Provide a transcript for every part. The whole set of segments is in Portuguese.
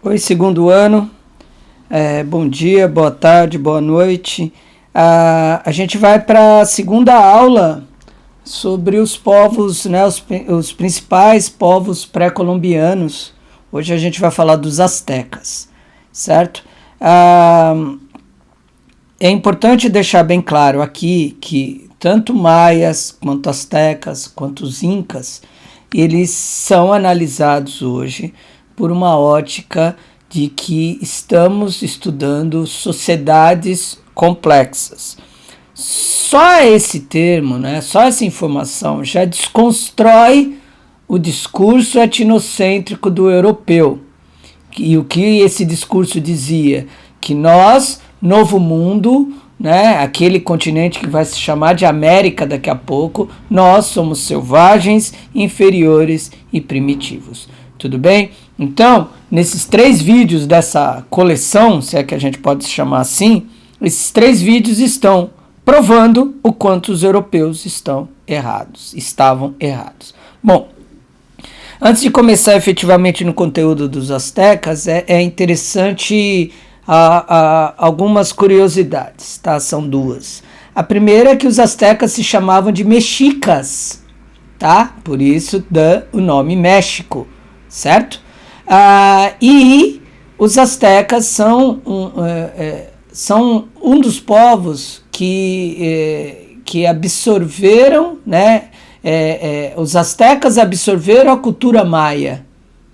Oi, segundo ano. Bom dia, boa tarde, boa noite. A gente vai para a segunda aula sobre os povos, né, os principais povos pré-colombianos. Hoje a gente vai falar dos astecas, certo? É importante deixar bem claro aqui que tanto maias, quanto astecas, quanto os incas, eles são analisados hoje por uma ótica de que estamos estudando sociedades complexas. Só esse termo, né, só essa informação já desconstrói o discurso etnocêntrico do europeu. E o que esse discurso dizia? Que nós, novo mundo, né, aquele continente que vai se chamar de América daqui a pouco, nós somos selvagens, inferiores e primitivos. Tudo bem? Então, nesses 3 vídeos dessa coleção, se é que a gente pode chamar assim, esses 3 vídeos estão provando o quanto os europeus estavam errados. Bom, antes de começar efetivamente no conteúdo dos astecas, é interessante algumas curiosidades, tá? São 2. A primeira é que os astecas se chamavam de mexicas, tá? Por isso dá o nome México, certo? E os astecas são um dos povos que absorveram, né? Os astecas absorveram a cultura maia,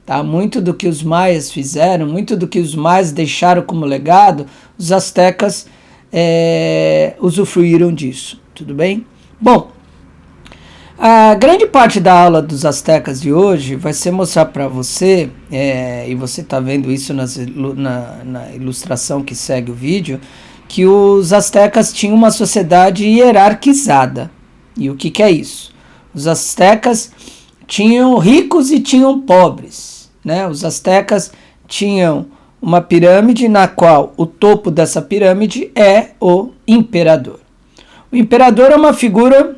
tá? Muito do que os maias fizeram, muito do que os maias deixaram como legado, os astecas usufruíram disso, tudo bem? Bom, a grande parte da aula dos astecas de hoje vai ser mostrar para você, e você está vendo isso na ilustração que segue o vídeo, que os astecas tinham uma sociedade hierarquizada. E o que é isso? Os astecas tinham ricos e tinham pobres, né? Os astecas tinham uma pirâmide na qual o topo dessa pirâmide é o imperador. O imperador é uma figura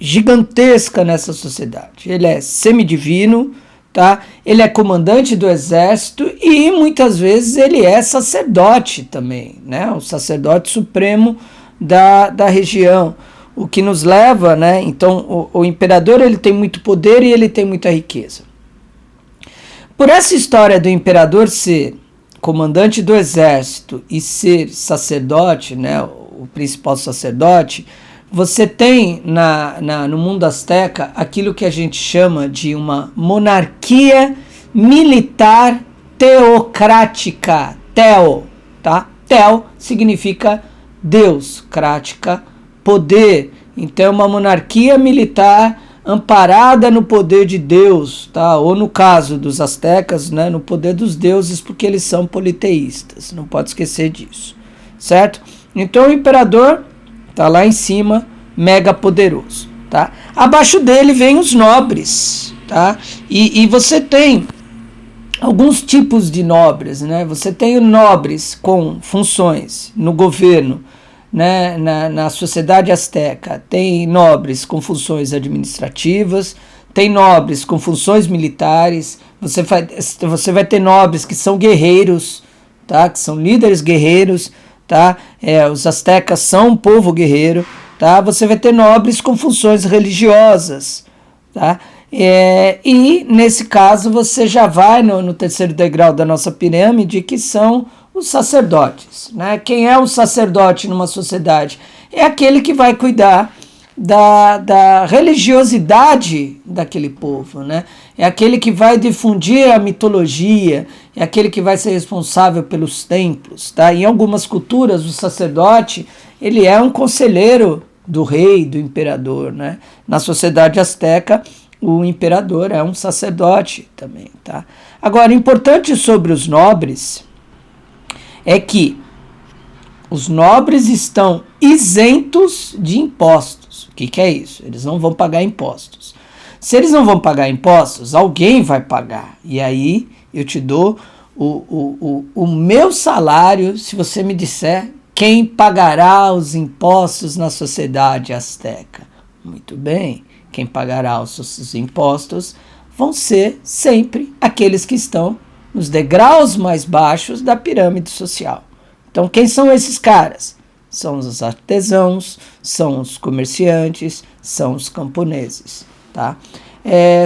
gigantesca nessa sociedade. Ele é semidivino, tá? Ele é comandante do exército e muitas vezes ele é sacerdote também, né? O sacerdote supremo da região. O que nos leva, né? Então, o imperador ele tem muito poder e ele tem muita riqueza. Por essa história do imperador ser comandante do exército e ser sacerdote, né? O principal sacerdote, você tem no mundo asteca aquilo que a gente chama de uma monarquia militar teocrática. Teo, tá? Teo significa Deus, crática, poder. Então, uma monarquia militar amparada no poder de Deus, tá? Ou no caso dos astecas, né, no poder dos deuses, porque eles são politeístas. Não pode esquecer disso, certo? Então, o imperador tá lá em cima, mega poderoso, tá? Abaixo dele vem os nobres, tá? E você tem alguns tipos de nobres, né? Você tem nobres com funções no governo, né? Na sociedade asteca, tem nobres com funções administrativas, tem nobres com funções militares, você vai ter nobres que são guerreiros, tá? Que são líderes guerreiros, tá? Os astecas são um povo guerreiro, tá? Você vai ter nobres com funções religiosas, tá? E nesse caso você já vai no terceiro degrau da nossa pirâmide, que são os sacerdotes, né? Quem é o sacerdote numa sociedade? É aquele que vai cuidar da religiosidade daquele povo, né? É aquele que vai difundir a mitologia, é aquele que vai ser responsável pelos templos, tá? Em algumas culturas, o sacerdote, ele é um conselheiro do rei, do imperador, né? Na sociedade asteca, o imperador é um sacerdote também, tá? Agora, importante sobre os nobres é que os nobres estão isentos de impostos. O que é isso? Eles não vão pagar impostos. Se eles não vão pagar impostos, alguém vai pagar. E aí eu te dou o meu salário se você me disser quem pagará os impostos na sociedade asteca. Muito bem, quem pagará os impostos vão ser sempre aqueles que estão nos degraus mais baixos da pirâmide social. Então, quem são esses caras? São os artesãos, são os comerciantes, são os camponeses, tá?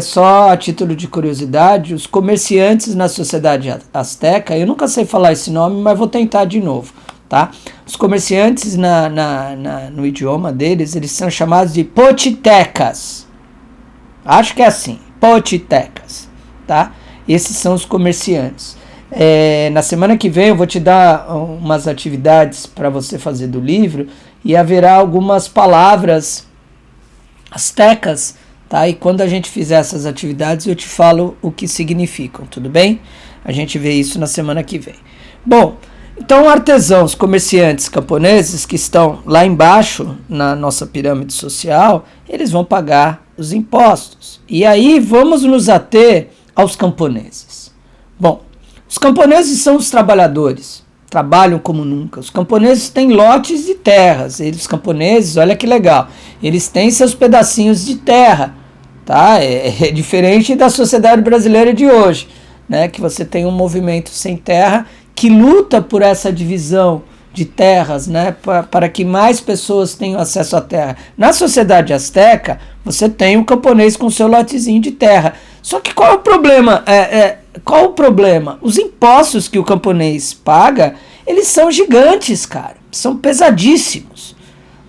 Só a título de curiosidade, os comerciantes na sociedade asteca, eu nunca sei falar esse nome, mas vou tentar de novo, tá? Os comerciantes no idioma deles, eles são chamados de potitecas. Acho que é assim, potitecas, tá? Esses são os comerciantes. Na semana que vem eu vou te dar umas atividades para você fazer do livro e haverá algumas palavras astecas, tá? E quando a gente fizer essas atividades eu te falo o que significam, tudo bem? A gente vê isso na semana que vem. Bom, então artesãos, comerciantes, camponeses que estão lá embaixo na nossa pirâmide social, eles vão pagar os impostos. E aí vamos nos ater aos camponeses. Bom, os camponeses são os trabalhadores, trabalham como nunca. Os camponeses têm lotes de terras. Os camponeses, olha que legal, eles têm seus pedacinhos de terra, tá? É diferente da sociedade brasileira de hoje, né? Que você tem um movimento sem terra que luta por essa divisão de terras, né? Para que mais pessoas tenham acesso à terra. Na sociedade asteca, você tem um camponês com seu lotezinho de terra. Só que qual é o problema? Qual o problema? Os impostos que o camponês paga, eles são gigantes, cara. São pesadíssimos,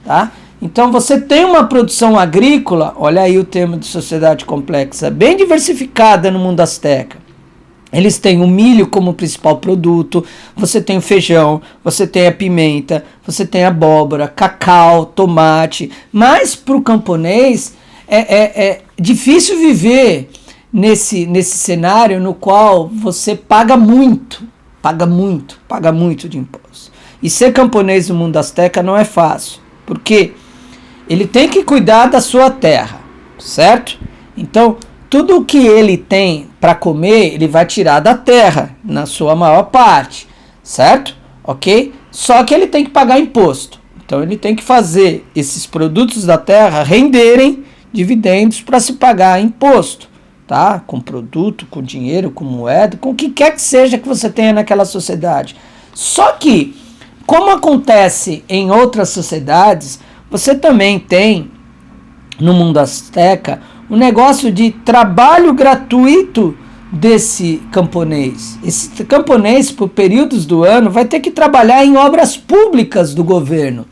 tá? Então você tem uma produção agrícola, olha aí o termo de sociedade complexa, bem diversificada no mundo asteca. Eles têm o milho como principal produto, você tem o feijão, você tem a pimenta, você tem a abóbora, cacau, tomate. Mas para o camponês é difícil viver nesse cenário no qual você paga muito de imposto. E ser camponês no mundo asteca não é fácil, porque ele tem que cuidar da sua terra, certo? Então, tudo o que ele tem para comer, ele vai tirar da terra, na sua maior parte, certo? Ok? Só que ele tem que pagar imposto. Então, ele tem que fazer esses produtos da terra renderem dividendos para se pagar imposto, tá? Com produto, com dinheiro, com moeda, com o que quer que seja que você tenha naquela sociedade. Só que, como acontece em outras sociedades, você também tem, no mundo asteca, um negócio de trabalho gratuito desse camponês. Esse camponês, por períodos do ano, vai ter que trabalhar em obras públicas do governo,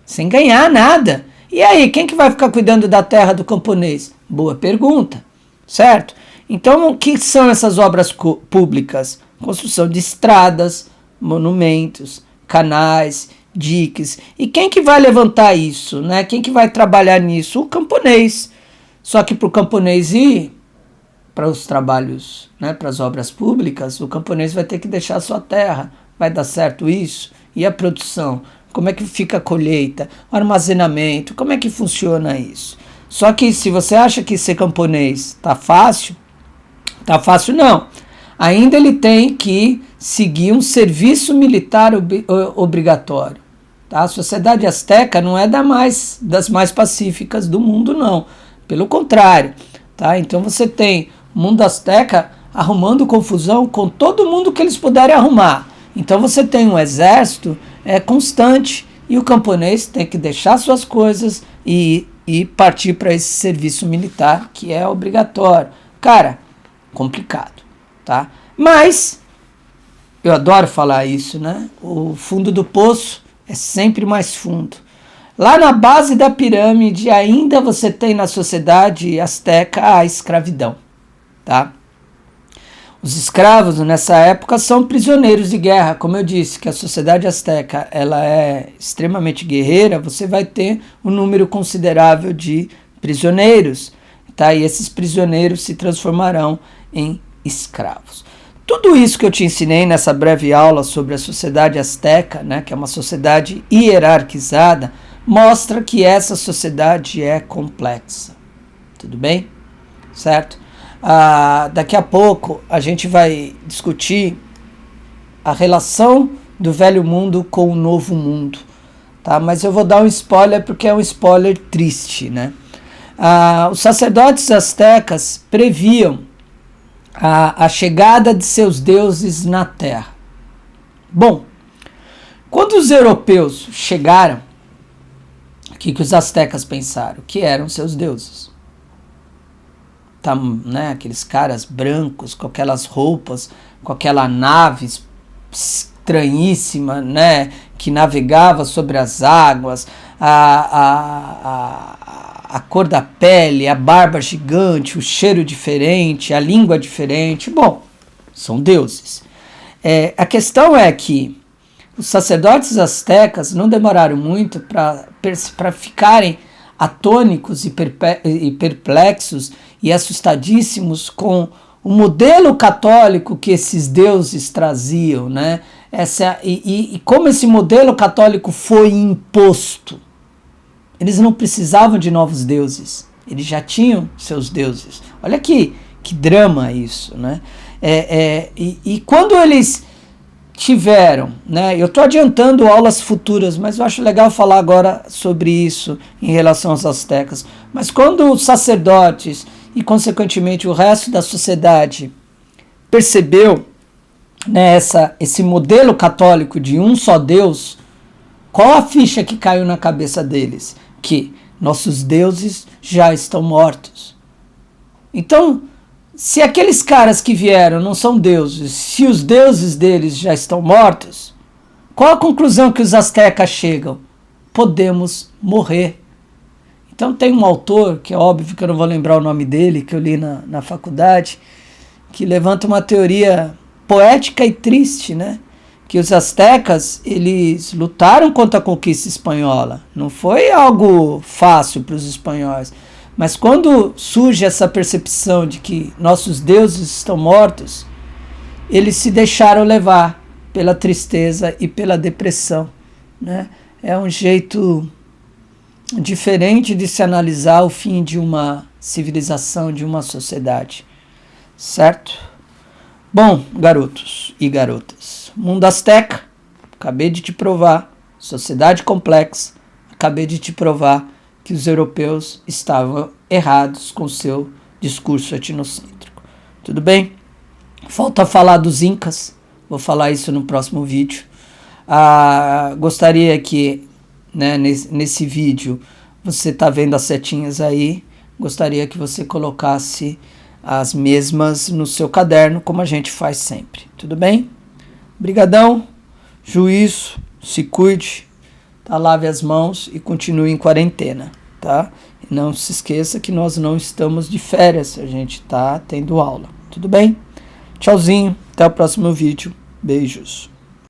sem ganhar nada. E aí, quem que vai ficar cuidando da terra do camponês? Boa pergunta, certo? Então, o que são essas obras públicas? Construção de estradas, monumentos, canais, diques. E quem que vai levantar isso, né? Quem que vai trabalhar nisso? O camponês. Só que para o camponês ir para os trabalhos, né, para as obras públicas, o camponês vai ter que deixar a sua terra. Vai dar certo isso? E a produção? Como é que fica a colheita? O armazenamento? Como é que funciona isso? Só que se você acha que ser camponês tá fácil não. Ainda ele tem que seguir um serviço militar obrigatório. Tá? A sociedade asteca não é das mais pacíficas do mundo, não. Pelo contrário, tá? Então você tem o mundo asteca arrumando confusão com todo mundo que eles puderem arrumar. Então você tem um exército constante e o camponês tem que deixar suas coisas e partir para esse serviço militar que é obrigatório. Cara, complicado, tá? Mas, eu adoro falar isso, né? O fundo do poço é sempre mais fundo. Lá na base da pirâmide ainda você tem na sociedade asteca a escravidão, tá? Os escravos nessa época são prisioneiros de guerra, como eu disse, que a sociedade asteca ela é extremamente guerreira, você vai ter um número considerável de prisioneiros, tá? E esses prisioneiros se transformarão em escravos. Tudo isso que eu te ensinei nessa breve aula sobre a sociedade asteca, né, que é uma sociedade hierarquizada, mostra que essa sociedade é complexa. Tudo bem? Certo? Daqui a pouco a gente vai discutir a relação do velho mundo com o novo mundo. Tá? Mas eu vou dar um spoiler porque é um spoiler triste, né? Os sacerdotes astecas previam a chegada de seus deuses na Terra. Bom, quando os europeus chegaram, o que os astecas pensaram? Que eram seus deuses. Tá, né, aqueles caras brancos, com aquelas roupas, com aquela nave estranhíssima, né, que navegava sobre as águas, a cor da pele, a barba gigante, o cheiro diferente, a língua diferente. Bom, são deuses. A questão é que os sacerdotes astecas não demoraram muito para ficarem atônicos e perplexos e assustadíssimos com o modelo católico que esses deuses traziam, né? E como esse modelo católico foi imposto. Eles não precisavam de novos deuses, eles já tinham seus deuses. Olha que drama isso, né? E quando eles tiveram, né? Eu estou adiantando aulas futuras, mas eu acho legal falar agora sobre isso em relação aos astecas. Mas quando os sacerdotes e, consequentemente, o resto da sociedade percebeu, né, esse modelo católico de um só Deus, qual a ficha que caiu na cabeça deles? Que nossos deuses já estão mortos. Então, se aqueles caras que vieram não são deuses, se os deuses deles já estão mortos, qual a conclusão que os astecas chegam? Podemos morrer. Então tem um autor, que é óbvio que eu não vou lembrar o nome dele, que eu li na faculdade, que levanta uma teoria poética e triste, né? Que os astecas, eles lutaram contra a conquista espanhola. Não foi algo fácil para os espanhóis. Mas quando surge essa percepção de que nossos deuses estão mortos, eles se deixaram levar pela tristeza e pela depressão, né? É um jeito diferente de se analisar o fim de uma civilização, de uma sociedade, certo? Bom, garotos e garotas, mundo asteca, acabei de te provar, sociedade complexa, acabei de te provar que os europeus estavam errados com seu discurso etnocêntrico. Tudo bem? Falta falar dos incas, vou falar isso no próximo vídeo. Gostaria que, né, nesse vídeo, você está vendo as setinhas aí, gostaria que você colocasse as mesmas no seu caderno, como a gente faz sempre. Tudo bem? Brigadão, juízo, se cuide, tá? Lave as mãos e continue em quarentena, tá? E não se esqueça que nós não estamos de férias, a gente tá tendo aula. Tudo bem? Tchauzinho, até o próximo vídeo. Beijos.